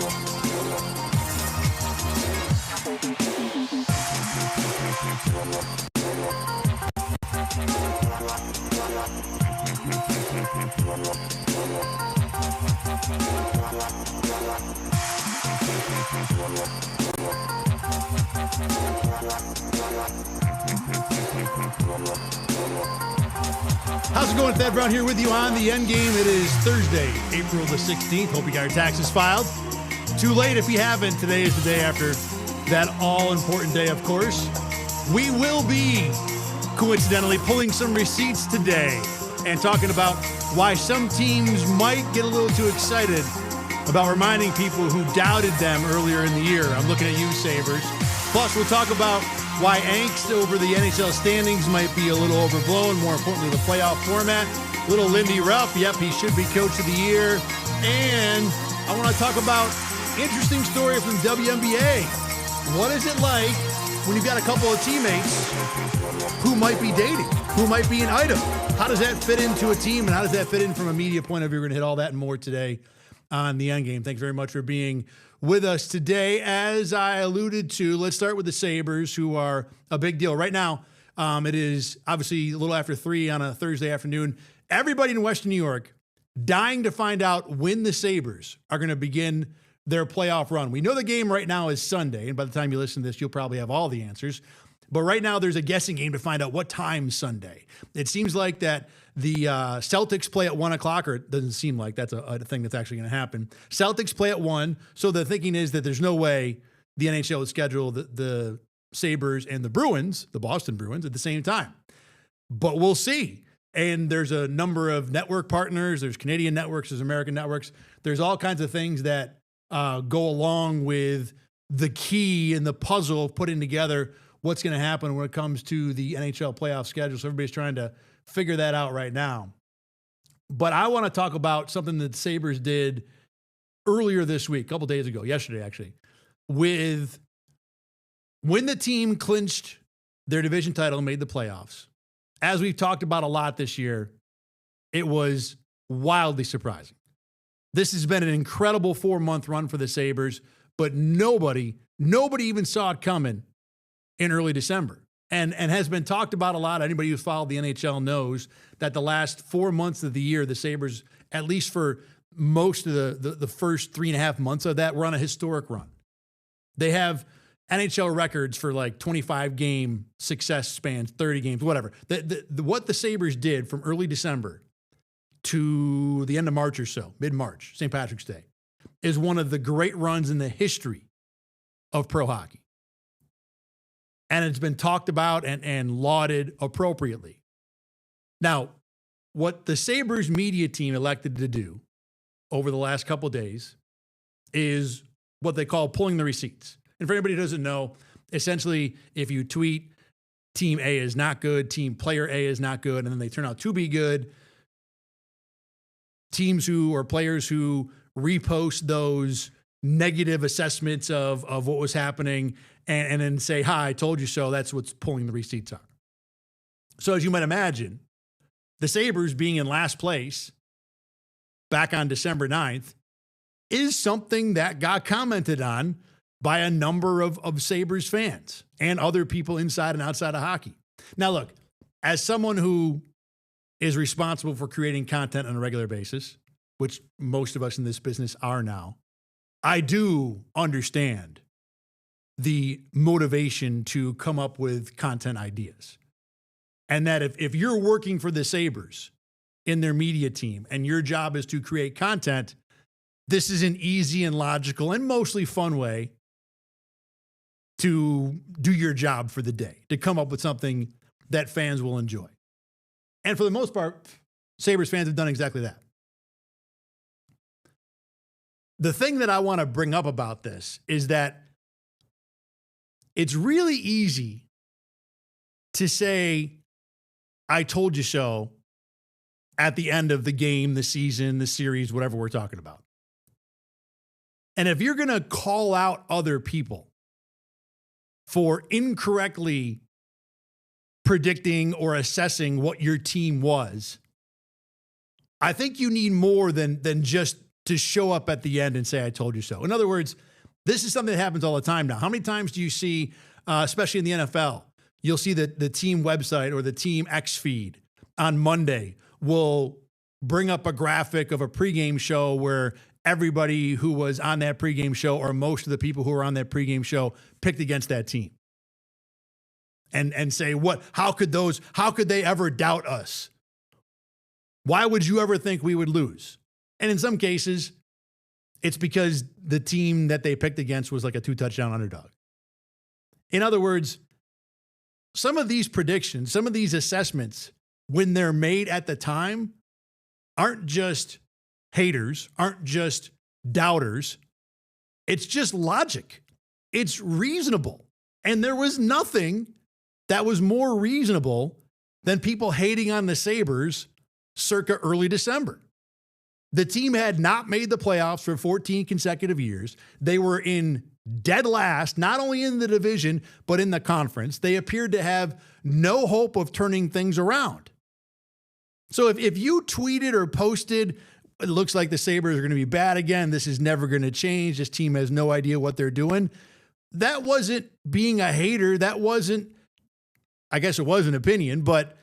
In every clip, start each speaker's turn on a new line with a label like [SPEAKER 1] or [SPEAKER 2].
[SPEAKER 1] How's it going? Thad Brown here with you on the Endgame. It is Thursday, April the 16th. Hope you got your taxes filed. Too late if you haven't. Today is the day after that all-important day, of course. We will be, coincidentally, pulling some receipts today and talking about why some teams might get a little too excited about reminding people who doubted them earlier in the year. I'm looking at you, Sabres. Plus, we'll talk about why angst over the NHL standings might be a little overblown. More importantly, the playoff format. Little Lindy Ruff. Yep, he should be Coach of the Year. And I want to talk about interesting story from WNBA. What is it like when you've got a couple of teammates who might be dating, who might be an item? How does that fit into a team, and how does that fit in from a media point of view? We're going to hit all that and more today on the Endgame. Thanks very much for being with us today. As I alluded to, let's start with the Sabres, who are a big deal. Right now, it is obviously a little after 3 on a Thursday afternoon. Everybody in Western New York dying to find out when the Sabres are going to begin their playoff run. We know the game right now is Sunday, and by the time you listen to this, you'll probably have all the answers. But right now, there's a guessing game to find out what time Sunday. It seems like that the Celtics play at 1 o'clock, or it doesn't seem like that's a thing that's actually going to happen. Celtics play at 1, so the thinking is that there's no way the NHL would schedule the Sabres and the Bruins, the Boston Bruins, at the same time. But we'll see. And there's a number of network partners. There's Canadian networks. There's American networks. There's all kinds of things that go along with the key and the puzzle of putting together what's going to happen when it comes to the NHL playoff schedule. So everybody's trying to figure that out right now. But I want to talk about something that the Sabres did earlier this week, a couple days ago, yesterday actually, with when the team clinched their division title and made the playoffs. As we've talked about a lot this year, it was wildly surprising. This has been an incredible 4-month run for the Sabres, but nobody even saw it coming in early December. And has been talked about a lot. Anybody who's followed the NHL knows that the last 4 months of the year, the Sabres, at least for most of the first 3.5 months of that, were on a historic run. They have NHL records for like 25-game success spans, 30 games, whatever. What the Sabres did from early December to the end of March or so, mid-March, St. Patrick's Day, is one of the great runs in the history of pro hockey. And it's been talked about and lauded appropriately. Now, what the Sabres media team elected to do over the last couple of days is what they call pulling the receipts. And for anybody who doesn't know, essentially, if you tweet team A is not good, team player A is not good, and then they turn out to be good, teams who or players who repost those negative assessments of what was happening and then say, hi, I told you so, that's what's pulling the receipts on. So as you might imagine, the Sabres being in last place back on December 9th is something that got commented on by a number of Sabres fans and other people inside and outside of hockey. Now, look, as someone who is responsible for creating content on a regular basis, which most of us in this business are now, I do understand the motivation to come up with content ideas. And that if you're working for the Sabres in their media team and your job is to create content, this is an easy and logical and mostly fun way to do your job for the day, to come up with something that fans will enjoy. And for the most part, Sabres fans have done exactly that. The thing that I want to bring up about this is that it's really easy to say, I told you so, at the end of the game, the season, the series, whatever we're talking about. And if you're going to call out other people for incorrectly predicting or assessing what your team was, I think you need more than just to show up at the end and say, I told you so. In other words, this is something that happens all the time now. How many times do you see, especially in the NFL, you'll see that the team website or the team X feed on Monday will bring up a graphic of a pregame show where everybody who was on that pregame show or most of the people who were on that pregame show picked against that team. And say, how could they ever doubt us? Why would you ever think we would lose? And in some cases, it's because the team that they picked against was like a 2-touchdown underdog. In other words, some of these predictions, some of these assessments, when they're made at the time, aren't just haters, aren't just doubters. It's just logic. It's reasonable. And there was nothing that was more reasonable than people hating on the Sabres circa early December. The team had not made the playoffs for 14 consecutive years. They were in dead last, not only in the division, but in the conference. They appeared to have no hope of turning things around. So if you tweeted or posted, it looks like the Sabres are going to be bad again, this is never going to change, this team has no idea what they're doing, that wasn't being a hater. That wasn't, I guess it was an opinion, but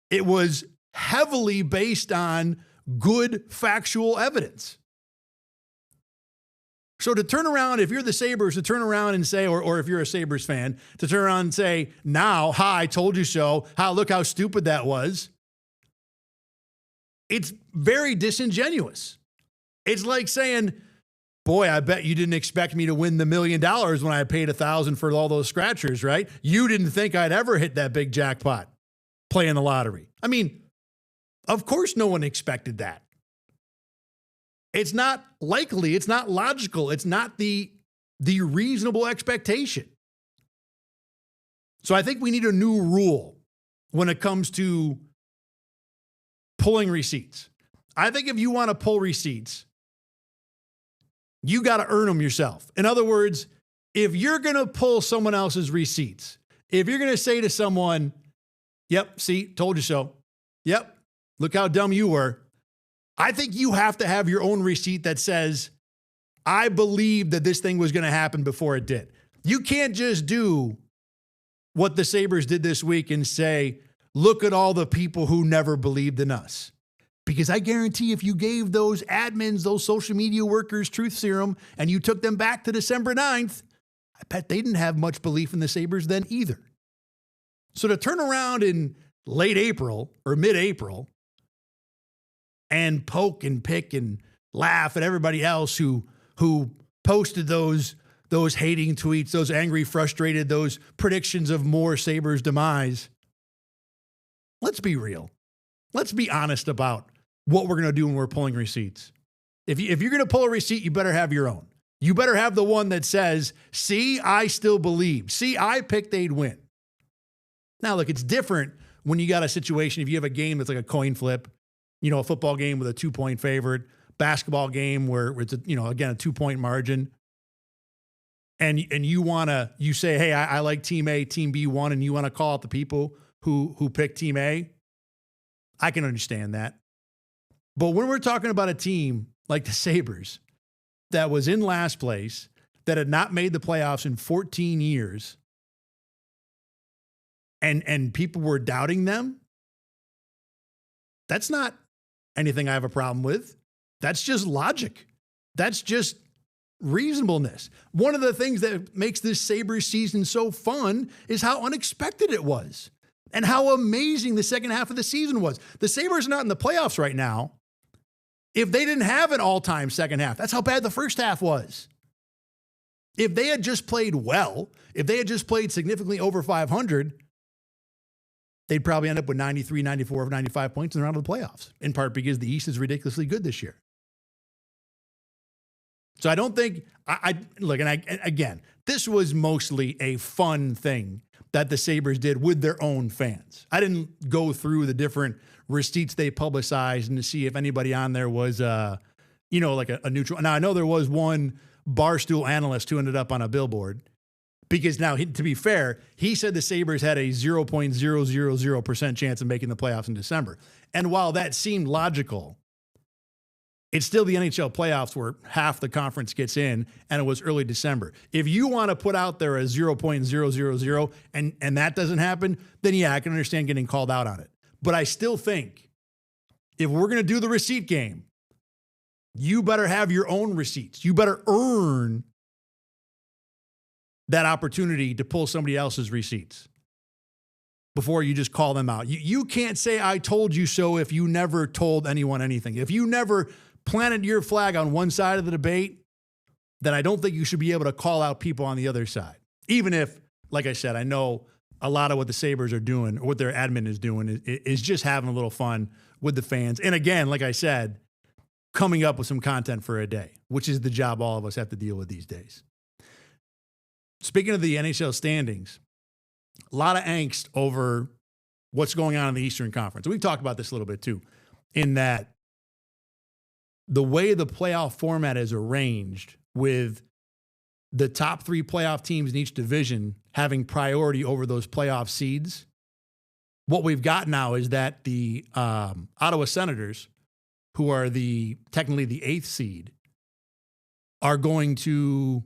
[SPEAKER 1] it was heavily based on good factual evidence. So to turn around, if you're the Sabres, to turn around and say, or if you're a Sabres fan, to turn around and say, now, I told you so, look how stupid that was. It's very disingenuous. It's like saying, boy, I bet you didn't expect me to win the $1 million when I paid $1,000 for all those scratchers, right? You didn't think I'd ever hit that big jackpot playing the lottery. I mean, of course no one expected that. It's not likely. It's not logical. It's not the reasonable expectation. So I think we need a new rule when it comes to pulling receipts. I think if you want to pull receipts, you got to earn them yourself. In other words, if you're going to pull someone else's receipts, if you're going to say to someone, yep, see, told you so. Yep, look how dumb you were. I think you have to have your own receipt that says, I believe that this thing was going to happen before it did. You can't just do what the Sabres did this week and say, look at all the people who never believed in us. Because I guarantee if you gave those admins, those social media workers truth serum, and you took them back to December 9th, I bet they didn't have much belief in the Sabres then either. So to turn around in late April or mid-April and poke and pick and laugh at everybody else who posted those hating tweets, those angry, frustrated, those predictions of more Sabres demise. Let's be real. Let's be honest about what we're going to do when we're pulling receipts. If you're going to pull a receipt, you better have your own. You better have the one that says, see, I still believe. See, I picked they'd win. Now, look, it's different when you got a situation, if you have a game that's like a coin flip, a football game with a 2-point favorite, basketball game where it's, again, a 2-point margin. And you say, hey, I like team A, team B won, and you want to call out the people who picked team A. I can understand that. But when we're talking about a team like the Sabres that was in last place, that had not made the playoffs in 14 years, and people were doubting them, that's not anything I have a problem with. That's just logic. That's just reasonableness. One of the things that makes this Sabres season so fun is how unexpected it was and how amazing the second half of the season was. The Sabres are not in the playoffs right now if they didn't have an all-time second half. That's how bad the first half was. If they had just played well, if they had just played significantly over 500, they'd probably end up with 93, 94, 95 points in the round of the playoffs, in part because the East is ridiculously good this year. So I don't think, again, this was mostly a fun thing that the Sabres did with their own fans. I didn't go through the different receipts they publicized and to see if anybody on there was, like a neutral. Now, I know there was one Barstool analyst who ended up on a billboard because now, to be fair, he said the Sabres had a 0.000% chance of making the playoffs in December. And while that seemed logical, It's still the NHL playoffs where half the conference gets in, and it was early December. If you want to put out there a 0.000 and that doesn't happen, then yeah, I can understand getting called out on it. But I still think if we're going to do the receipt game, you better have your own receipts. You better earn that opportunity to pull somebody else's receipts before you just call them out. You can't say, I told you so, if you never told anyone anything. If you never planted your flag on one side of the debate, then I don't think you should be able to call out people on the other side. Even if, like I said, I know a lot of what the Sabres are doing, or what their admin is doing, is just having a little fun with the fans. And again, like I said, coming up with some content for a day, which is the job all of us have to deal with these days. Speaking of the NHL standings, a lot of angst over what's going on in the Eastern Conference. We've talked about this a little bit too, in that the way the playoff format is arranged, with the top 3 playoff teams in each division having priority over those playoff seeds, what we've got now is that the Ottawa Senators, who are technically the 8th seed, are going to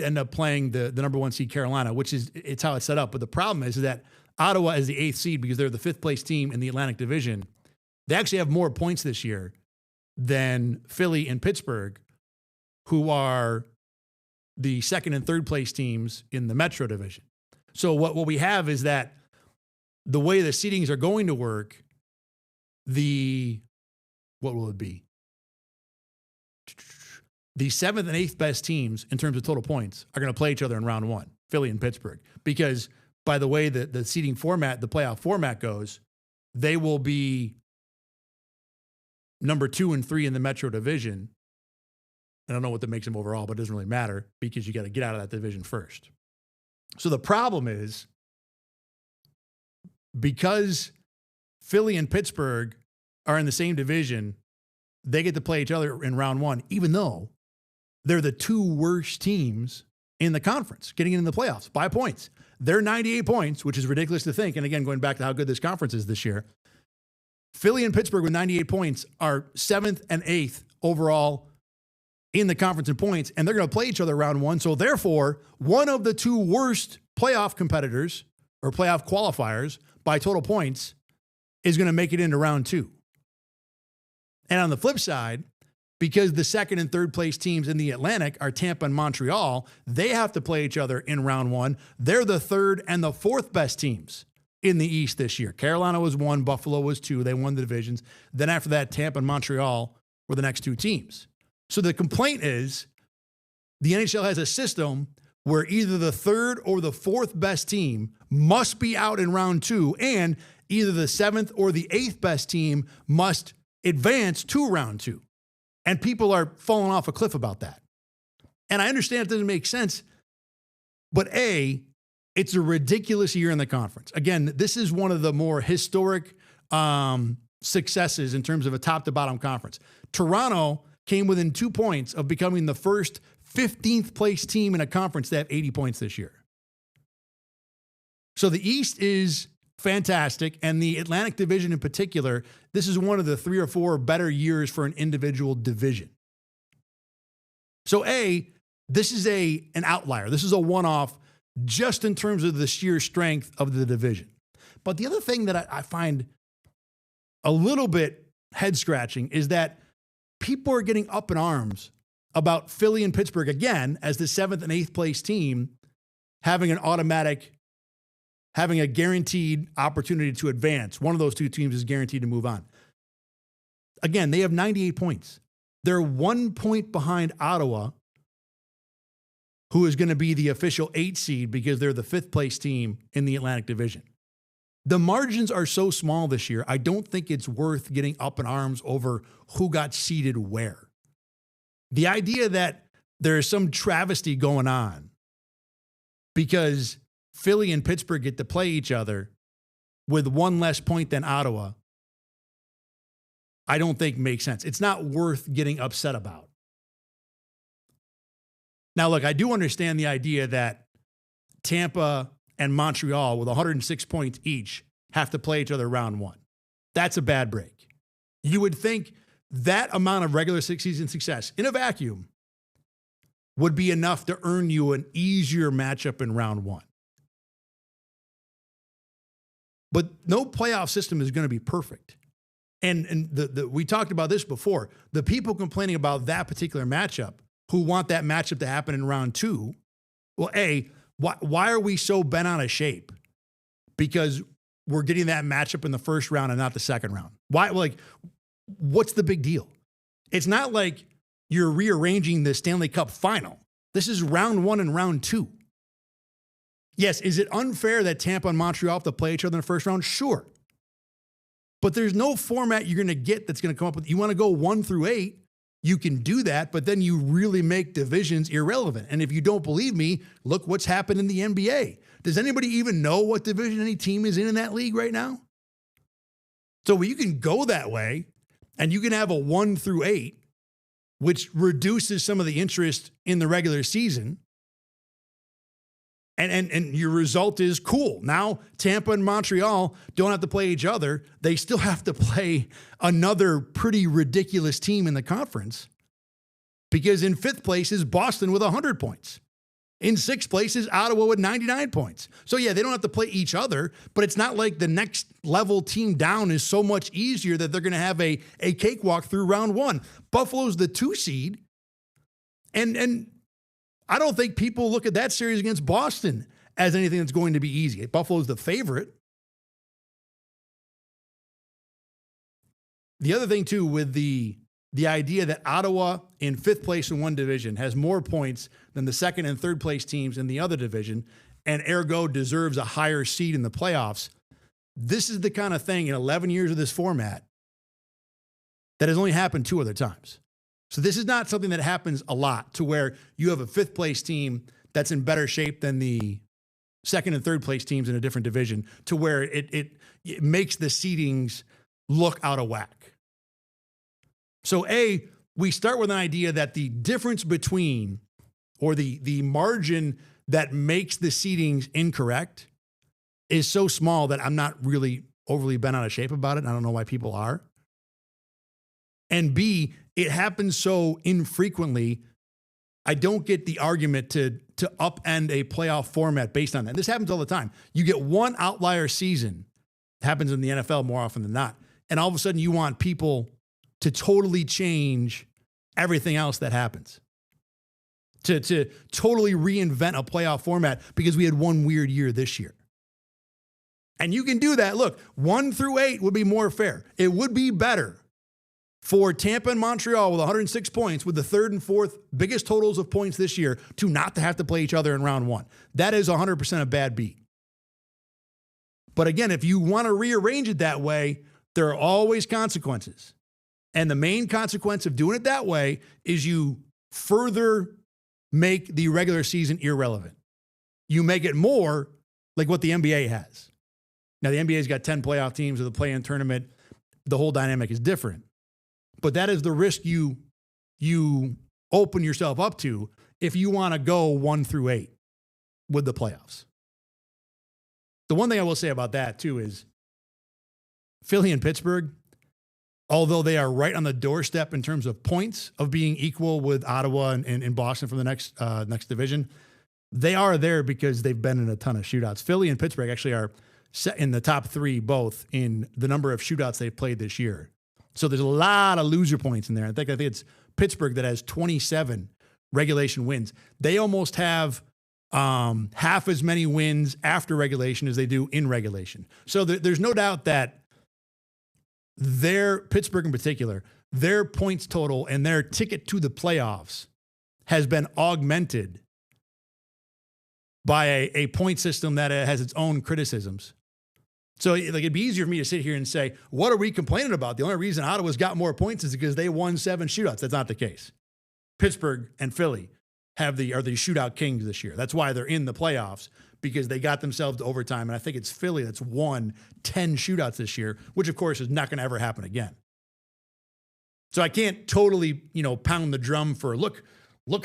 [SPEAKER 1] end up playing the number 1 seed Carolina, which is, it's how it's set up. But the problem is that Ottawa is the 8th seed because they're the 5th place team in the Atlantic Division. They actually have more points this year than Philly and Pittsburgh, who are the 2nd and 3rd place teams in the Metro Division. So what we have is that the way the seedings are going to work, what will it be? The 7th and 8th best teams in terms of total points are going to play each other in round 1, Philly and Pittsburgh. Because by the way the seeding format, the playoff format goes, they will be number 2 and 3 in the Metro Division. I don't know what that makes them overall, but it doesn't really matter because you got to get out of that division first. So the problem is, because Philly and Pittsburgh are in the same division, they get to play each other in round 1, even though they're the 2 worst teams in the conference getting into the playoffs by points. They're 98 points, which is ridiculous to think. And again, going back to how good this conference is this year, Philly and Pittsburgh with 98 points are 7th and 8th overall in the conference in points, and they're going to play each other round 1. So therefore, one of the 2 worst playoff competitors or playoff qualifiers by total points is going to make it into round 2. And on the flip side, because the 2nd and 3rd place teams in the Atlantic are Tampa and Montreal, they have to play each other in round 1. They're the 3rd and the 4th best teams in the East this year. Carolina was 1, Buffalo was 2. They won the divisions. Then after that, Tampa and Montreal were the next 2 teams. So the complaint is the NHL has a system where either the 3rd or the 4th best team must be out in round 2, and either the 7th or the 8th best team must advance to round 2. And people are falling off a cliff about that. And I understand it doesn't make sense, but it's a ridiculous year in the conference. Again, this is one of the more historic successes in terms of a top-to-bottom conference. Toronto came within 2 points of becoming the first 15th place team in a conference to have 80 points this year. So the East is fantastic, and the Atlantic Division in particular, this is one of the 3 or 4 better years for an individual division. So this is an outlier. This is a one-off just in terms of the sheer strength of the division. But the other thing that I find a little bit head-scratching is that people are getting up in arms about Philly and Pittsburgh, again, as the 7th and 8th place team, having a guaranteed opportunity to advance. One of those 2 teams is guaranteed to move on. Again, they have 98 points. They're 1 point behind Ottawa, who is going to be the official 8 seed because they're the 5th place team in the Atlantic Division. The margins are so small this year, I don't think it's worth getting up in arms over who got seeded where. The idea that there's some travesty going on because Philly and Pittsburgh get to play each other with 1 less point than Ottawa, I don't think makes sense. It's not worth getting upset about. Now, look, I do understand the idea that Tampa and Montreal with 106 points each have to play each other round 1. That's a bad break. You would think that amount of regular season success in a vacuum would be enough to earn you an easier matchup in round one. But no playoff system is going to be perfect. And we talked about this before. The people complaining about that particular matchup who want that matchup to happen in round two, well, why are we so bent out of shape? Because we're getting that matchup in the first round and not the second round. Why? Like, what's the big deal? It's not like you're rearranging the Stanley Cup final. This is round one and round two. Yes, is it unfair that Tampa and Montreal have to play each other in the first round? Sure. But there's no format you're going to get that's going to come up with. You want to go 1 through 8, you can do that, but then you really make divisions irrelevant. And if you don't believe me, look what's happened in the NBA. Does anybody even know what division any team is in that league right now? So you can go that way, and you can have a 1 through 8, which reduces some of the interest in the regular season. And your result is cool. Now, Tampa and Montreal don't have to play each other. They still have to play another pretty ridiculous team in the conference, because in 5th place is Boston with 100 points. In 6th place is Ottawa with 99 points. So, yeah, they don't have to play each other, but it's not like the next level team down is so much easier that they're going to have a cakewalk through round one. Buffalo's the 2 seed, and I don't think people look at that series against Boston as anything that's going to be easy. Buffalo's the favorite. The other thing, too, with the idea that Ottawa in 5th place in one division has more points than the 2nd and 3rd place teams in the other division, and ergo deserves a higher seed in the playoffs, this is the kind of thing in 11 years of this format that has only happened 2 other times. So this is not something that happens a lot, to where you have a 5th place team that's in better shape than the 2nd and 3rd place teams in a different division, to where it makes the seedings look out of whack. So we start with an idea that the difference between, or the margin that makes the seedings incorrect is so small that I'm not really overly bent out of shape about it. I don't know why people are. And B, it happens so infrequently, I don't get the argument to upend a playoff format based on that. And this happens all the time. You get one outlier season, it happens in the NFL more often than not, and all of a sudden you want people to totally change everything else that happens, to totally reinvent a playoff format because we had one weird year this year. And you can do that. Look, 1 through 8 would be more fair. It would be better for Tampa and Montreal with 106 points, with the 3rd and 4th biggest totals of points this year, to not have to play each other in round one. That is 100% a bad beat. But again, if you want to rearrange it that way, there are always consequences. And the main consequence of doing it that way is you further make the regular season irrelevant. You make it more like what the NBA has. Now, the NBA's got 10 playoff teams with a play-in tournament. The whole dynamic is different. But that is the risk you open yourself up to if you want to go 1 through 8 with the playoffs. The one thing I will say about that, too, is Philly and Pittsburgh, although they are right on the doorstep in terms of points of being equal with Ottawa and Boston from the next division, they are there because they've been in a ton of shootouts. Philly and Pittsburgh actually are set in the top 3 both in the number of shootouts they've played this year. So there's a lot of loser points in there. I think it's Pittsburgh that has 27 regulation wins. They almost have half as many wins after regulation as they do in regulation. So there's no doubt that Pittsburgh in particular, their points total and their ticket to the playoffs has been augmented by a point system that has its own criticisms. So it'd be easier for me to sit here and say, what are we complaining about? The only reason Ottawa's got more points is because they won 7 shootouts. That's not the case. Pittsburgh and Philly are the shootout kings this year. That's why they're in the playoffs, because they got themselves to overtime. And I think it's Philly that's won 10 shootouts this year, which of course is not going to ever happen again. So I can't totally, pound the drum for look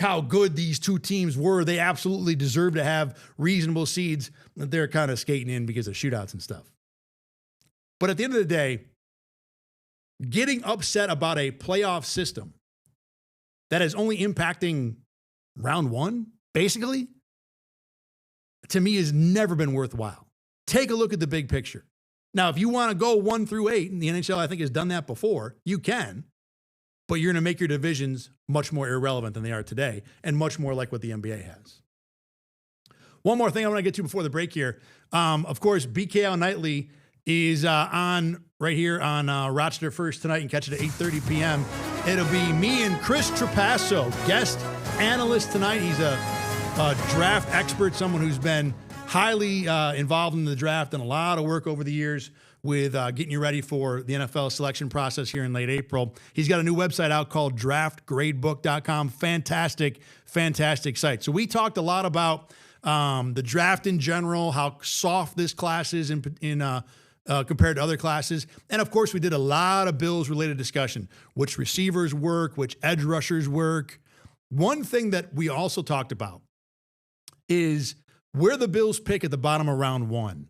[SPEAKER 1] how good these 2 teams were. They absolutely deserve to have reasonable seeds. They're kind of skating in because of shootouts and stuff. But at the end of the day, getting upset about a playoff system that is only impacting round one, basically, to me has never been worthwhile. Take a look at the big picture. Now, if you want to go 1 through 8, and the NHL, I think, has done that before, you can, but you're going to make your divisions much more irrelevant than they are today and much more like what the NBA has. One more thing I want to get to before the break here. Of course, BKL Nightly is on right here on Rochester First tonight. You can catch it at 8:30 p.m. It'll be me and Chris Trapasso, guest analyst tonight. He's a draft expert, someone who's been highly involved in the draft and a lot of work over the years with getting you ready for the NFL selection process here in late April. He's got a new website out called draftgradebook.com. Fantastic, fantastic site. So we talked a lot about the draft in general, how soft this class is in compared to other classes. And of course, we did a lot of Bills-related discussion, which receivers work, which edge rushers work. One thing that we also talked about is where the Bills pick at the bottom of round one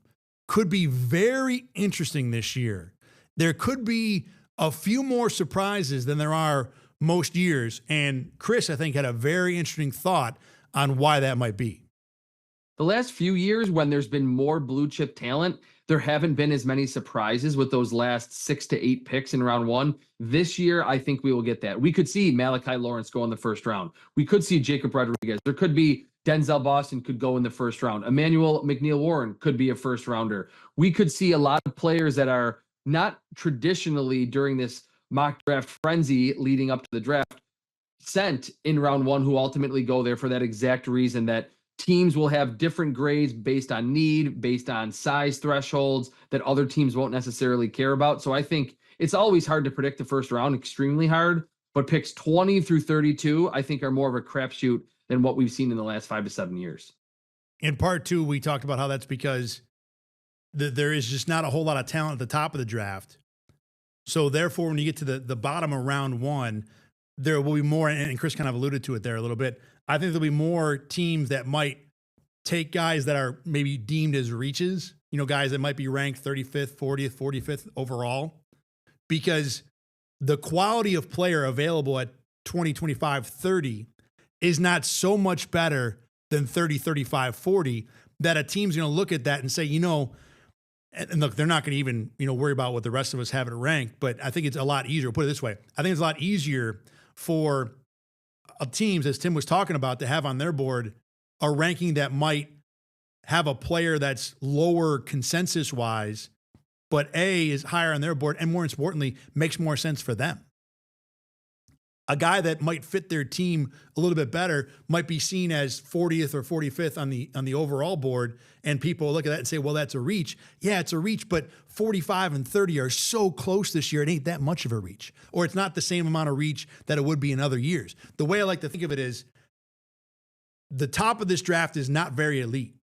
[SPEAKER 1] could be very interesting this year. There could be a few more surprises than there are most years. And Chris, I think, had a very interesting thought on why that might be.
[SPEAKER 2] The last few years, when there's been more blue chip talent, there haven't been as many surprises with those last 6 to 8 picks in round one. This year, I think we will get that. We could see Malachi Lawrence go in the first round. We could see Jacob Rodriguez. There could be Denzel Boston could go in the first round. Emmanuel McNeil-Warren could be a first rounder. We could see a lot of players that are not traditionally during this mock draft frenzy leading up to the draft sent in round one who ultimately go there for that exact reason that teams will have different grades based on need, based on size thresholds that other teams won't necessarily care about. So I think it's always hard to predict the first round, extremely hard, but picks 20 through 32, I think are more of a crapshoot than what we've seen in the last 5 to 7 years.
[SPEAKER 1] In part two, we talked about how that's because there is just not a whole lot of talent at the top of the draft. So therefore, when you get to the bottom of round one, there will be more, and Chris kind of alluded to it there a little bit. I think there'll be more teams that might take guys that are maybe deemed as reaches, guys that might be ranked 35th, 40th, 45th overall, because the quality of player available at 20, 25, 30 is not so much better than 30, 35, 40 that a team's going to look at that and say, and look, they're not going to even, worry about what the rest of us have it ranked, but I think it's a lot easier. Put it this way. I think it's a lot easier for teams, as Tim was talking about, to have on their board a ranking that might have a player that's lower consensus-wise, but A, is higher on their board, and more importantly, makes more sense for them. A guy that might fit their team a little bit better might be seen as 40th or 45th on the overall board, and people look at that and say, well, that's a reach. Yeah, it's a reach, but 45 and 30 are so close this year, it ain't that much of a reach. Or it's not the same amount of reach that it would be in other years. The way I like to think of it is the top of this draft is not very elite.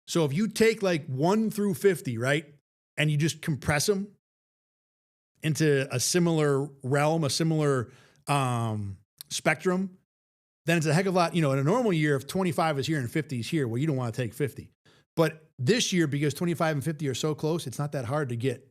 [SPEAKER 1] So if you take like 1 through 50, right, and you just compress them into a similar realm, a similar spectrum, then it's a heck of a lot. In a normal year, if 25 is here and 50 is here, well, you don't want to take 50. But this year, because 25 and 50 are so close, it's not that hard to get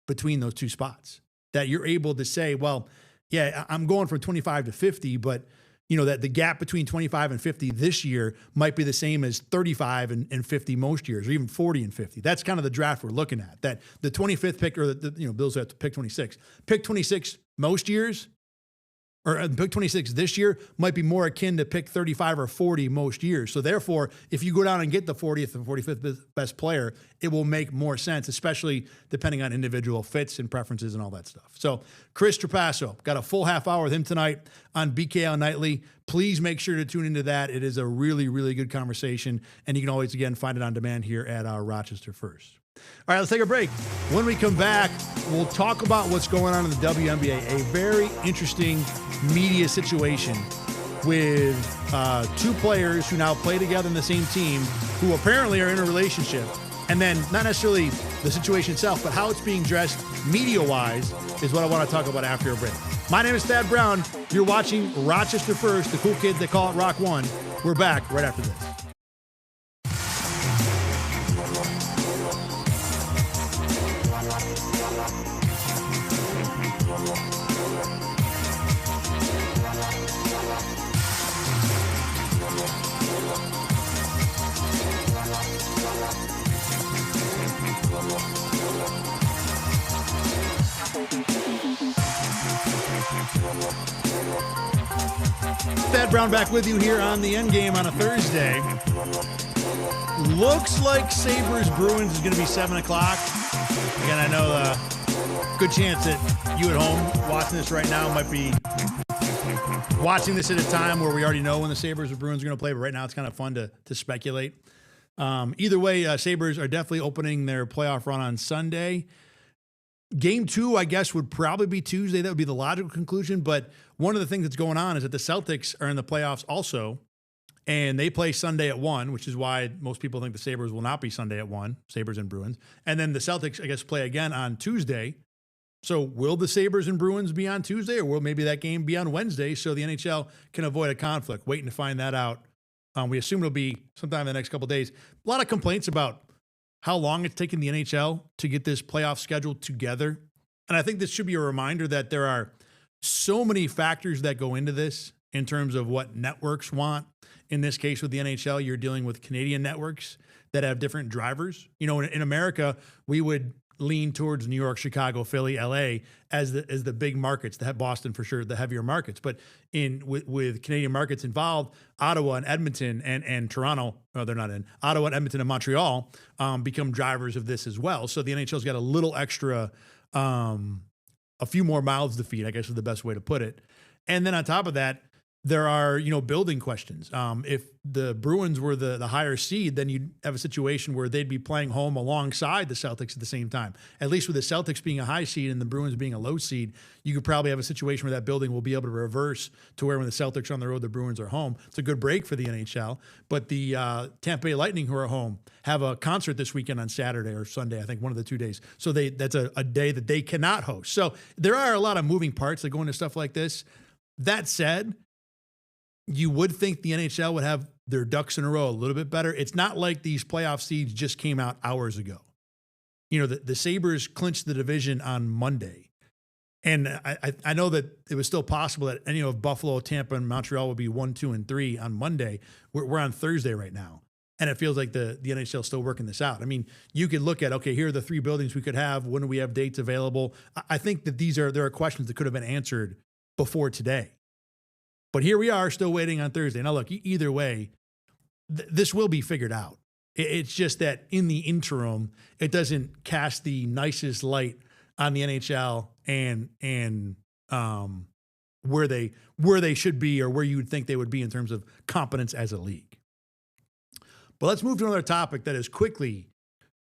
[SPEAKER 1] between those two spots that you're able to say, well, yeah, I'm going from 25 to 50, but that the gap between 25 and 50 this year might be the same as 35 and 50 most years, or even 40 and 50. That's kind of the draft we're looking at. That the 25th pick, or the Bills have to pick 26. Pick 26 most years, or pick 26 this year might be more akin to pick 35 or 40 most years. So therefore, if you go down and get the 40th and 45th best player, it will make more sense, especially depending on individual fits and preferences and all that stuff. So Chris Trapasso, got a full half hour with him tonight on BKL Nightly. Please make sure to tune into that. It is a really, really good conversation, and you can always, again, find it on demand here at our Rochester First. All right, let's take a break. When we come back, we'll talk about what's going on in the WNBA, a very interesting media situation with two players who now play together in the same team who apparently are in a relationship. And then not necessarily the situation itself, but how it's being dressed media-wise is what I want to talk about after a break. My name is Thad Brown. You're watching Rochester First, the cool kids that call it Rock One. We're back right after this. Thad Brown back with you here on the Endgame on a Thursday. Looks like Sabres Bruins is going to be 7 o'clock. Again, I know a good chance that you at home watching this right now might be watching this at a time where we already know when the Sabres or Bruins are going to play, but right now it's kind of fun to speculate. Either way, Sabres are definitely opening their playoff run on Sunday. Game 2, I guess, would probably be Tuesday. That would be the logical conclusion. But one of the things that's going on is that the Celtics are in the playoffs also, and they play Sunday at 1, which is why most people think the Sabres will not be Sunday at 1, Sabres and Bruins. And then the Celtics, I guess, play again on Tuesday. So will the Sabres and Bruins be on Tuesday, or will maybe that game be on Wednesday so the NHL can avoid a conflict? Waiting to find that out. We assume it'll be sometime in the next couple of days. A lot of complaints about how long it's taken the NHL to get this playoff schedule together. And I think this should be a reminder that there are so many factors that go into this in terms of what networks want. In this case, with the NHL, you're dealing with Canadian networks that have different drivers. You know, in America, we would lean towards New York, Chicago, Philly, LA as the big markets, Boston for sure, the heavier markets. But with Canadian markets involved, Ottawa and Edmonton and Toronto, they're not in, Ottawa and Edmonton and Montreal become drivers of this as well. So the NHL's got a little extra, a few more mouths to feed, I guess is the best way to put it. And then on top of that, there are, building questions. If the Bruins were the higher seed, then you'd have a situation where they'd be playing home alongside the Celtics at the same time. At least with the Celtics being a high seed and the Bruins being a low seed, you could probably have a situation where that building will be able to reverse to where when the Celtics are on the road, the Bruins are home. It's a good break for the NHL. But the Tampa Bay Lightning, who are home, have a concert this weekend on Saturday or Sunday, I think one of the 2 days. So that's a day that they cannot host. So there are a lot of moving parts that go into stuff like this. That said, you would think the NHL would have their ducks in a row a little bit better. It's not like these playoff seeds just came out hours ago. The Sabres clinched the division on Monday. And I know that it was still possible that any of Buffalo, Tampa, and Montreal would be 1, 2, and 3 on Monday. We're on Thursday right now. And it feels like the NHL is still working this out. I mean, you could look at, okay, here are the 3 buildings we could have. When do we have dates available? I think that there are questions that could have been answered before today. But here we are still waiting on Thursday. Now, look, either way, this will be figured out. It's just that in the interim, it doesn't cast the nicest light on the NHL and where they should be or where you would think they would be in terms of competence as a league. But let's move to another topic that is quickly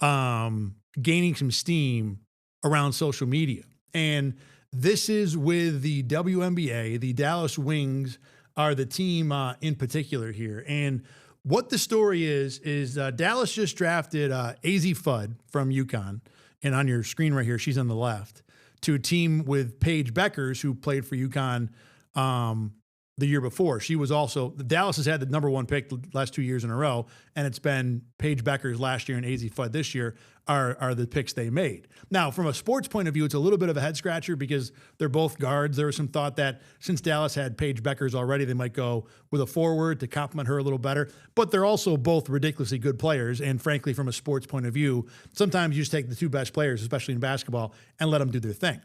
[SPEAKER 1] gaining some steam around social media. And this is with the WNBA. The Dallas Wings are the team in particular here. And what the story is Dallas just drafted AZ Fudd from UConn. And on your screen right here, she's on the left, to a team with Paige Beckers, who played for UConn the year before. She was also, Dallas has had the number 1 pick the last 2 years in a row, and it's been Paige Beckers last year and AZ Fudd this year are the picks they made. Now, from a sports point of view, it's a little bit of a head scratcher because they're both guards. There was some thought that since Dallas had Paige Beckers already, they might go with a forward to complement her a little better. But they're also both ridiculously good players. And frankly, from a sports point of view, sometimes you just take the 2 best players, especially in basketball, and let them do their thing.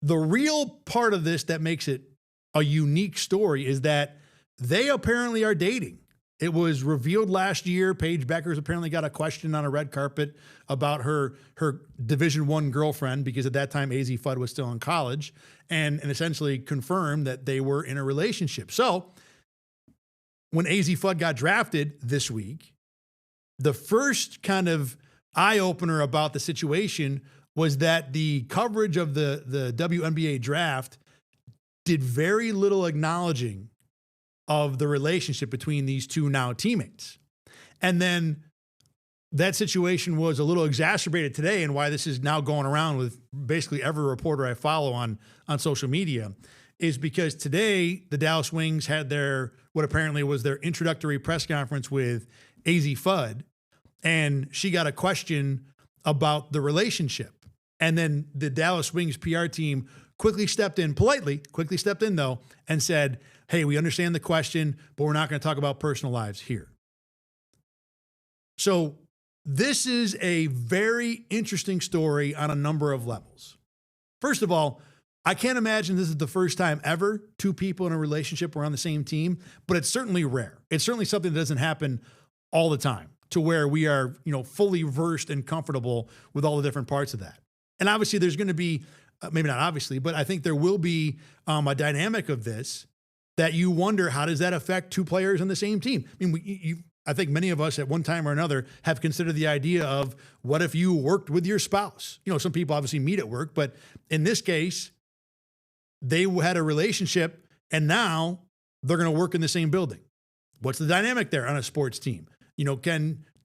[SPEAKER 1] The real part of this that makes it a unique story is that they apparently are dating. It was revealed last year. Paige Beckers apparently got a question on a red carpet about her Division I girlfriend, because at that time AZ Fudd was still in college, and essentially confirmed that they were in a relationship. So when AZ Fudd got drafted this week, the first kind of eye-opener about the situation was that the coverage of the WNBA draft did very little acknowledging of the relationship between these 2 now teammates. And then that situation was a little exacerbated today, and why this is now going around with basically every reporter I follow on social media is because today the Dallas Wings had what apparently was their introductory press conference with AZ Fudd, and she got a question about the relationship. And then the Dallas Wings PR team quickly stepped in though, and said, hey, we understand the question, but we're not going to talk about personal lives here. So this is a very interesting story on a number of levels. First of all, I can't imagine this is the first time ever two people in a relationship were on the same team, but it's certainly rare. It's certainly something that doesn't happen all the time to where we are, fully versed and comfortable with all the different parts of that. And obviously there's going to be, maybe not obviously, but I think there will be a dynamic of this that you wonder, how does that affect two players on the same team? I mean, I think many of us at one time or another have considered the idea of what if you worked with your spouse? Some people obviously meet at work, but in this case, they had a relationship and now they're going to work in the same building. What's the dynamic there on a sports team?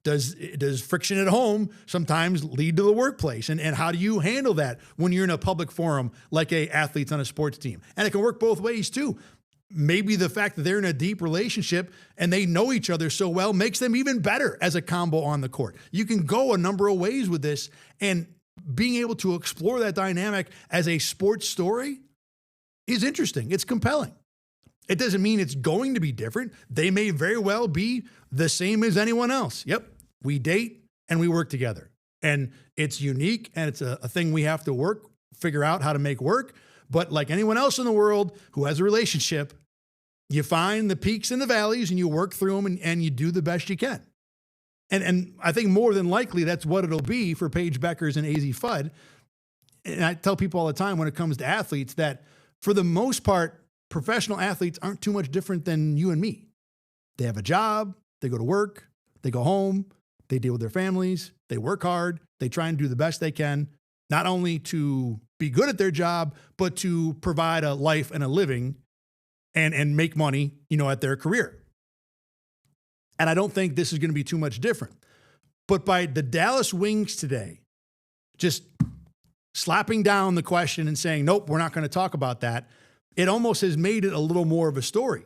[SPEAKER 1] Does friction at home sometimes lead to the workplace? And how do you handle that when you're in a public forum like athletes on a sports team? And it can work both ways too. Maybe the fact that they're in a deep relationship and they know each other so well makes them even better as a combo on the court. You can go a number of ways with this, and being able to explore that dynamic as a sports story is interesting. It's compelling. It doesn't mean it's going to be different. They may very well be the same as anyone else. Yep, we date and we work together. And it's unique, and it's a thing we have to figure out how to make work. But like anyone else in the world who has a relationship, you find the peaks and the valleys and you work through them and you do the best you can. And I think more than likely that's what it'll be for Paige Bueckers and AZ Fudd. And I tell people all the time when it comes to athletes that for the most part, professional athletes aren't too much different than you and me. They have a job, they go to work, they go home, they deal with their families, they work hard, they try and do the best they can, not only to be good at their job, but to provide a life and a living and make money, at their career. And I don't think this is going to be too much different. But by the Dallas Wings today, just slapping down the question and saying, nope, we're not going to talk about that, it almost has made it a little more of a story.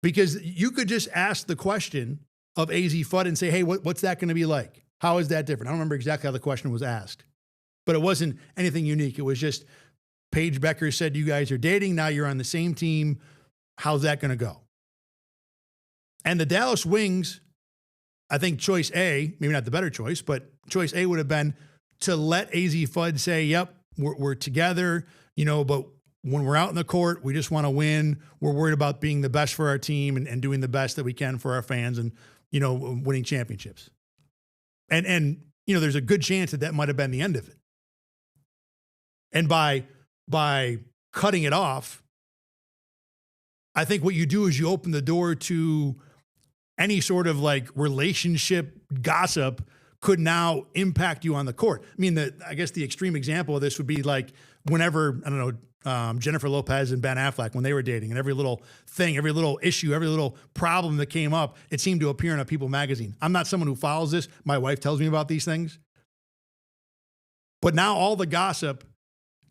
[SPEAKER 1] Because you could just ask the question of AZ Fudd and say, hey, what's that going to be like? How is that different? I don't remember exactly how the question was asked, but it wasn't anything unique. It was just, Paige Bueckers said, you guys are dating. Now you're on the same team. How's that going to go? And the Dallas Wings, I think choice A, maybe not the better choice, but choice A would have been to let AZ Fudd say, yep, we're together, but when we're out in the court, we just want to win. We're worried about being the best for our team and doing the best that we can for our fans and, winning championships. And there's a good chance that might have been the end of it. And by cutting it off, I think what you do is you open the door to any sort of relationship gossip could now impact you on the court. I mean, I guess the extreme example of this would be whenever, I don't know, Jennifer Lopez and Ben Affleck, when they were dating, and every little thing, every little issue, every little problem that came up, it seemed to appear in a People magazine. I'm not someone who follows this. My wife tells me about these things. But now all the gossip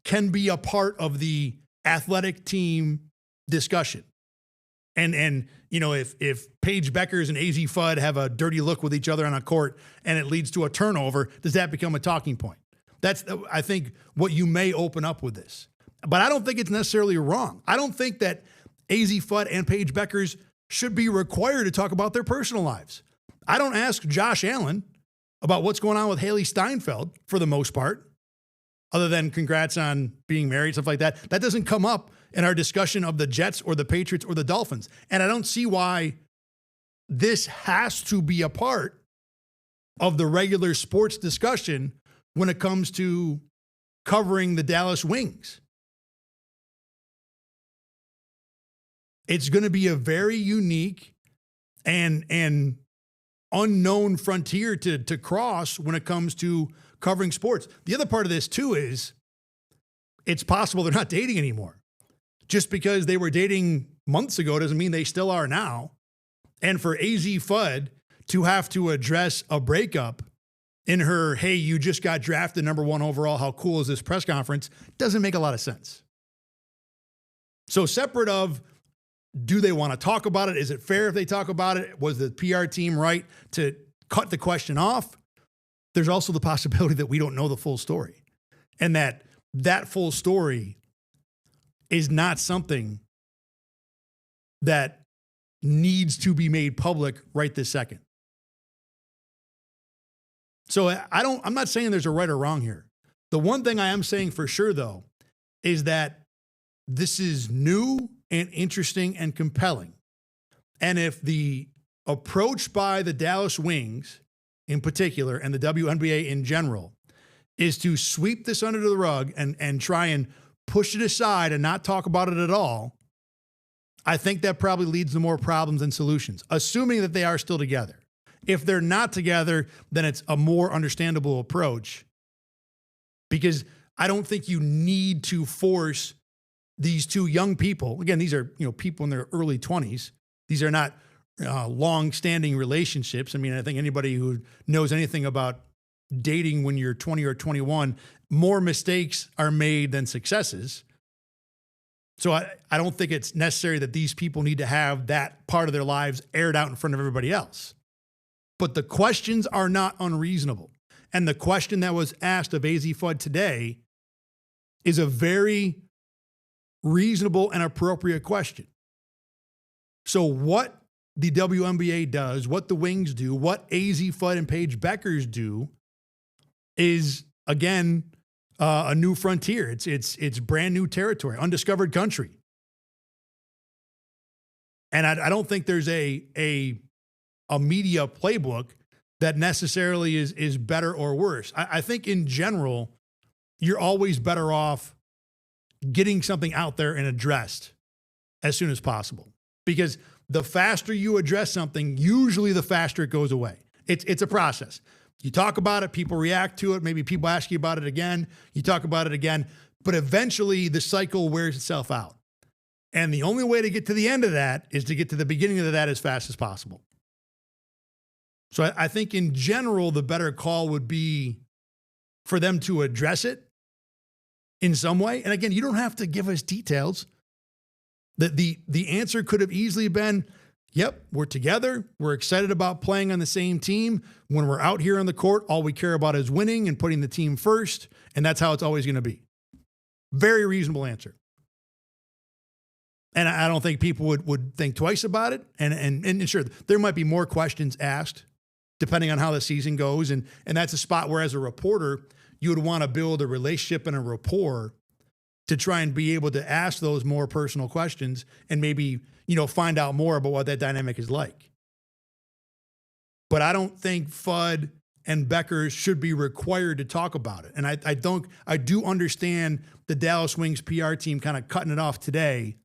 [SPEAKER 1] can be a part of the athletic team discussion. And if Paige Bueckers and AZ Fudd have a dirty look with each other on a court and it leads to a turnover, does that become a talking point? That's, I think, what you may open up with this. But I don't think it's necessarily wrong. I don't think that AZ Fudd and Paige Bueckers should be required to talk about their personal lives. I don't ask Josh Allen about what's going on with Haley Steinfeld for the most part, other than congrats on being married, stuff like that. That doesn't come up in our discussion of the Jets or the Patriots or the Dolphins. And I don't see why this has to be a part of the regular sports discussion when it comes to covering the Dallas Wings. It's going to be a very unique and unknown frontier to cross when it comes to covering sports. The other part of this too is it's possible they're not dating anymore. Just because they were dating months ago doesn't mean they still are now. And for AZ Fudd to have to address a breakup in her, hey, you just got drafted number 1 overall, how cool is this press conference, doesn't make a lot of sense. So separate of, do they want to talk about it? Is it fair if they talk about it? Was the PR team right to cut the question off? There's also the possibility that we don't know the full story, and that full story is not something that needs to be made public right this second. So I'm not saying there's a right or wrong here. The one thing I am saying for sure, though, is that this is new and interesting and compelling. And if the approach by the Dallas Wings in particular and the WNBA in general is to sweep this under the rug and try and push it aside and not talk about it at all, I think that probably leads to more problems than solutions, assuming that they are still together. If they're not together, then it's a more understandable approach, because I don't think you need to force these two young people. Again, these are people in their early 20s. These are not long-standing relationships. I mean, I think anybody who knows anything about dating when you're 20 or 21, more mistakes are made than successes. So I don't think it's necessary that these people need to have that part of their lives aired out in front of everybody else. But the questions are not unreasonable. And the question that was asked of AZ Fudd today is a very reasonable and appropriate question. So what the WNBA does, what the Wings do, what AZ Fudd and Paige Beckers do is, again, a new frontier. It's brand new territory, undiscovered country. And I don't think there's a media playbook that necessarily is better or worse. I think in general, you're always better off getting something out there and addressed as soon as possible. Because the faster you address something, usually the faster it goes away. It's a process. You talk about it, people react to it, maybe people ask you about it again, you talk about it again, but eventually the cycle wears itself out. And the only way to get to the end of that is to get to the beginning of that as fast as possible. So I think in general, the better call would be for them to address it in some way. And again, you don't have to give us details. The answer could have easily been, yep, we're together. We're excited about playing on the same team. When we're out here on the court, all we care about is winning and putting the team first. And that's how it's always going to be. Very reasonable answer. And I don't think people would think twice about it. And sure, there might be more questions asked depending on how the season goes. And that's a spot where, as a reporter, you would want to build a relationship and a rapport to try and be able to ask those more personal questions and maybe, find out more about what that dynamic is like. But I don't think Fudd and Beckers should be required to talk about it. And I do understand the Dallas Wings PR team kind of cutting it off today,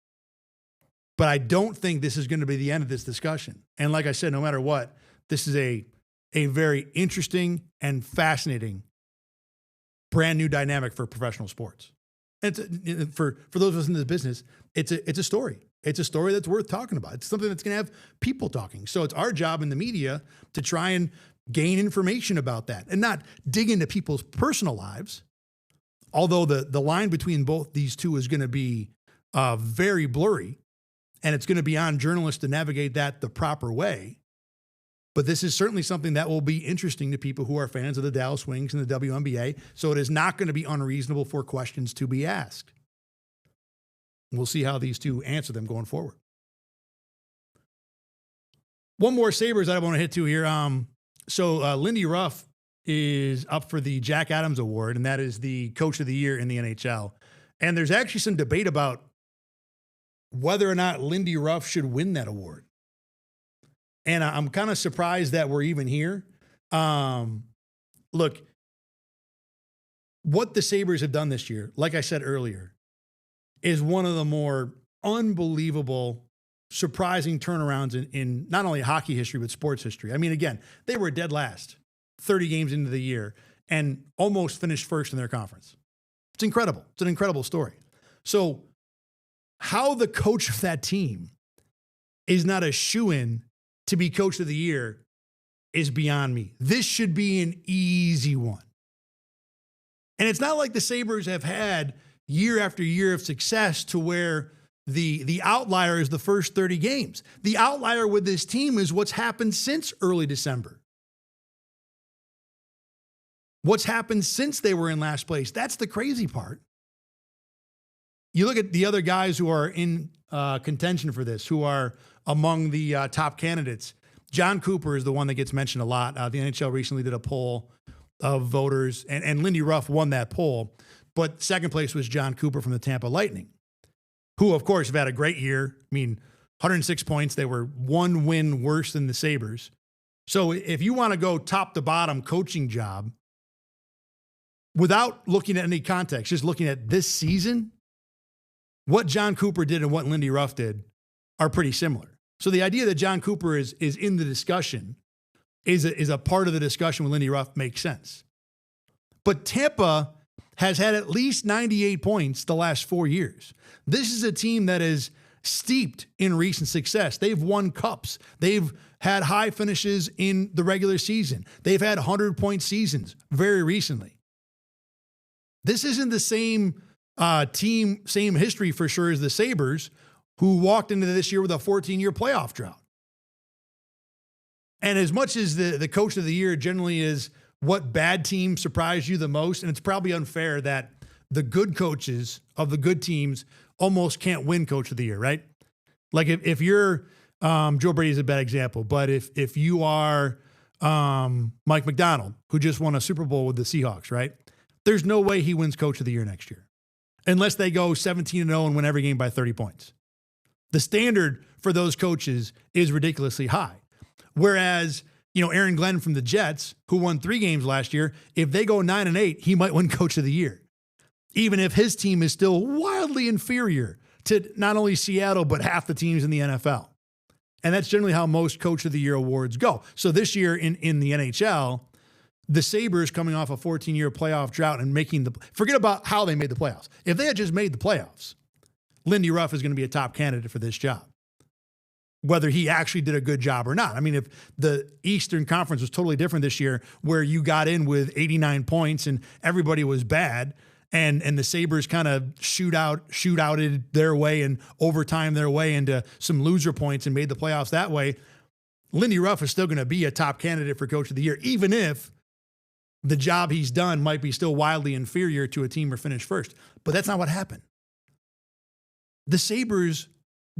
[SPEAKER 1] but I don't think this is going to be the end of this discussion. And like I said, no matter what, this is a very interesting and fascinating brand new dynamic for professional sports. And for those of us in this business, it's a story. It's a story that's worth talking about. It's something that's going to have people talking. So it's our job in the media to try and gain information about that and not dig into people's personal lives. Although the line between both these two is going to be very blurry, and it's going to be on journalists to navigate that the proper way. But this is certainly something that will be interesting to people who are fans of the Dallas Wings and the WNBA. So it is not going to be unreasonable for questions to be asked. We'll see how these two answer them going forward. One more Sabres that I want to hit to here. So Lindy Ruff is up for the Jack Adams Award, and that is the Coach of the Year in the NHL. And there's actually some debate about whether or not Lindy Ruff should win that award. And I'm kind of surprised that we're even here. Look, what the Sabres have done this year, like I said earlier, is one of the more unbelievable, surprising turnarounds in not only hockey history, but sports history. I mean, again, they were dead last 30 games into the year and almost finished first in their conference. It's incredible. It's an incredible story. So how the coach of that team is not a shoo-in to be Coach of the Year is beyond me. This should be an easy one. And it's not like the Sabres have had year after year of success to where the outlier is the first 30 games. The outlier with this team is what's happened since early December. What's happened since they were in last place. That's the crazy part. You look at the other guys who are in contention for this, who are among the top candidates. John Cooper is the one that gets mentioned a lot. The NHL recently did a poll of voters, and Lindy Ruff won that poll. But second place was John Cooper from the Tampa Lightning, who, of course, have had a great year. I mean, 106 points. They were one win worse than the Sabres. So if you want to go top to bottom coaching job, without looking at any context, just looking at this season, what John Cooper did and what Lindy Ruff did are pretty similar. So the idea that John Cooper is in the discussion is a part of the discussion with Lindy Ruff makes sense. But Tampa has had at least 98 points the last 4 years. This is a team that is steeped in recent success. They've won cups. They've had high finishes in the regular season. They've had 100-point seasons very recently. This isn't the same team, same history for sure as the Sabres, who walked into this year with a 14-year playoff drought. And as much as the coach of the year generally is what bad team surprised you the most, and it's probably unfair that the good coaches of the good teams almost can't win coach of the year, right? Like if you're, Joe Brady is a bad example, but if you are Mike McDonald, who just won a Super Bowl with the Seahawks, right? There's no way he wins coach of the year next year, unless they go 17-0 and win every game by 30 points. The standard for those coaches is ridiculously high. Whereas, Aaron Glenn from the Jets, who won 3 games last year, if they go 9-8, he might win coach of the year, even if his team is still wildly inferior to not only Seattle, but half the teams in the NFL. And that's generally how most coach of the year awards go. So this year in the NHL, the Sabres coming off a 14-year playoff drought and forget about how they made the playoffs. If they had just made the playoffs, Lindy Ruff is going to be a top candidate for this job, whether he actually did a good job or not. I mean, if the Eastern Conference was totally different this year, where you got in with 89 points and everybody was bad, and the Sabres kind of shootouted their way and overtime their way into some loser points and made the playoffs that way, Lindy Ruff is still going to be a top candidate for coach of the year, even if the job he's done might be still wildly inferior to a team or finish first. But that's not what happened. The Sabres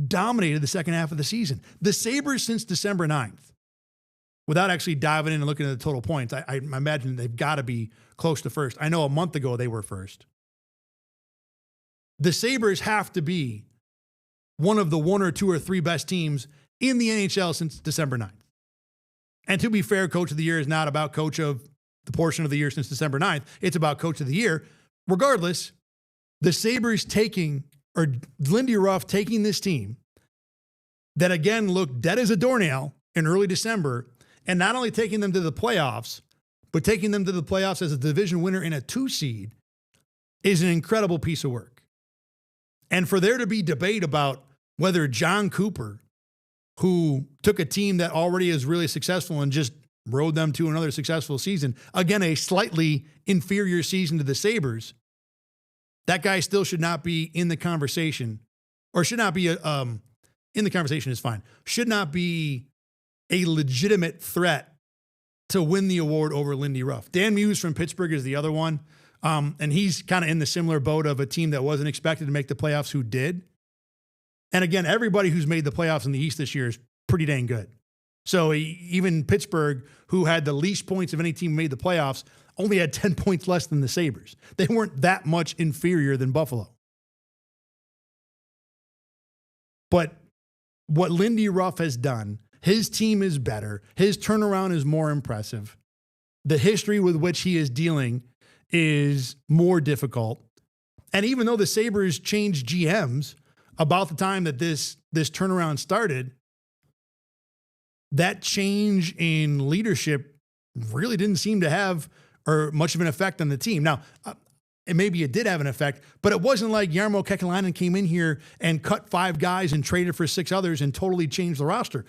[SPEAKER 1] dominated the second half of the season. The Sabres since December 9th, without actually diving in and looking at the total points, I imagine they've got to be close to first. I know a month ago they were first. The Sabres have to be one of the 1 or 2 or 3 best teams in the NHL since December 9th. And to be fair, coach of the year is not about coach of the portion of the year since December 9th. It's about coach of the year. Regardless, the Sabres Lindy Ruff taking this team that again looked dead as a doornail in early December, and not only taking them to the playoffs, but taking them to the playoffs as a division winner in a 2 seed is an incredible piece of work. And for there to be debate about whether John Cooper, who took a team that already is really successful and just rode them to another successful season, again, a slightly inferior season to the Sabres, that guy still should not be in the conversation, or should not be in the conversation is fine. Should not be a legitimate threat to win the award over Lindy Ruff. Dan Muse from Pittsburgh is the other one. And he's kind of in the similar boat of a team that wasn't expected to make the playoffs who did. And again, everybody who's made the playoffs in the East this year is pretty dang good. So even Pittsburgh, who had the least points of any team made the playoffs, only had 10 points less than the Sabres. They weren't that much inferior than Buffalo. But what Lindy Ruff has done, his team is better. His turnaround is more impressive. The history with which he is dealing is more difficult. And even though the Sabres changed GMs about the time that this turnaround started, that change in leadership really didn't seem to have much of an effect on the team. Now, maybe it did have an effect, but it wasn't like Jarmo Kekalainen came in here and cut 5 guys and traded for 6 others and totally changed the roster.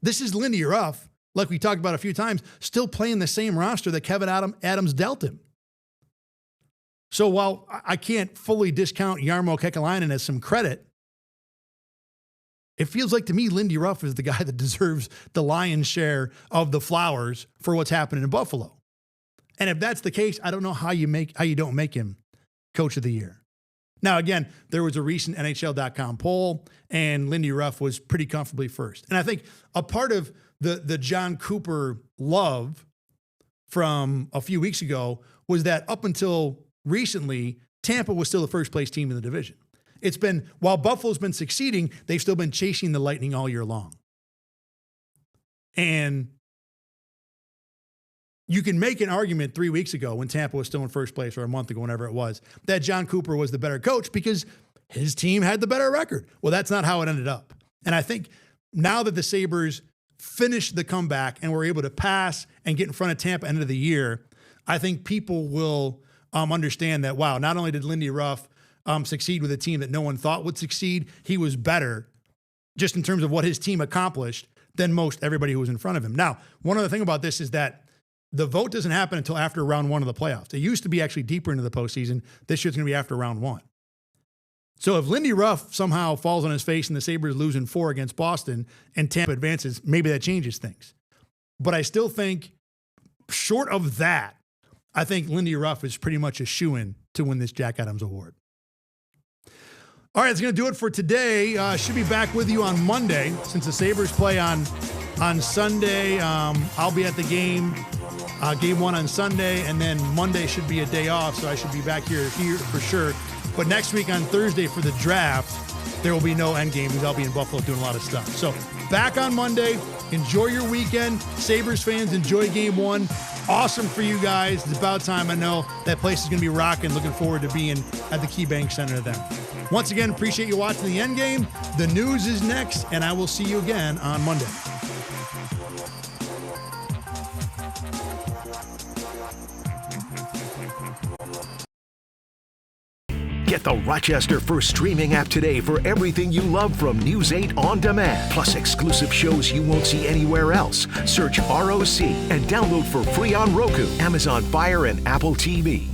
[SPEAKER 1] This is Lindy Ruff, like we talked about a few times, still playing the same roster that Kevin Adams dealt him. So while I can't fully discount Jarmo Kekalainen as some credit, it feels like to me Lindy Ruff is the guy that deserves the lion's share of the flowers for what's happening in Buffalo. And if that's the case, I don't know how you don't make him coach of the year. Now, again, there was a recent NHL.com poll, and Lindy Ruff was pretty comfortably first. And I think a part of the John Cooper love from a few weeks ago was that up until recently, Tampa was still the first place team in the division. It's been, while Buffalo's been succeeding, they've still been chasing the Lightning all year long. And you can make an argument 3 weeks ago when Tampa was still in first place, or a month ago, whenever it was, that John Cooper was the better coach because his team had the better record. Well, that's not how it ended up. And I think now that the Sabres finished the comeback and were able to pass and get in front of Tampa end of the year, I think people will understand that, wow, not only did Lindy Ruff succeed with a team that no one thought would succeed, he was better just in terms of what his team accomplished than most everybody who was in front of him. Now, one other thing about this is that the vote doesn't happen until after round one of the playoffs. It used to be actually deeper into the postseason. This year's going to be after round one. So if Lindy Ruff somehow falls on his face and the Sabres lose in 4 against Boston and Tampa advances, maybe that changes things. But I still think, short of that, I think Lindy Ruff is pretty much a shoo-in to win this Jack Adams Award. All right, that's going to do it for today. Should be back with you on Monday. Since the Sabres play on Sunday, I'll be at the game. Game 1 on Sunday, and then Monday should be a day off, so I should be back here for sure. But next week on Thursday for the draft, there will be no Endgame because I'll be in Buffalo doing a lot of stuff. So back on Monday. Enjoy your weekend. Sabres fans, enjoy Game 1. Awesome for you guys. It's about time. I know that place is going to be rocking. Looking forward to being at the KeyBank Center then. Once again, appreciate you watching the Endgame. The news is next, and I will see you again on Monday.
[SPEAKER 3] Get the Rochester First streaming app today for everything you love from News 8 On Demand, plus exclusive shows you won't see anywhere else. Search ROC and download for free on Roku, Amazon Fire, and Apple TV.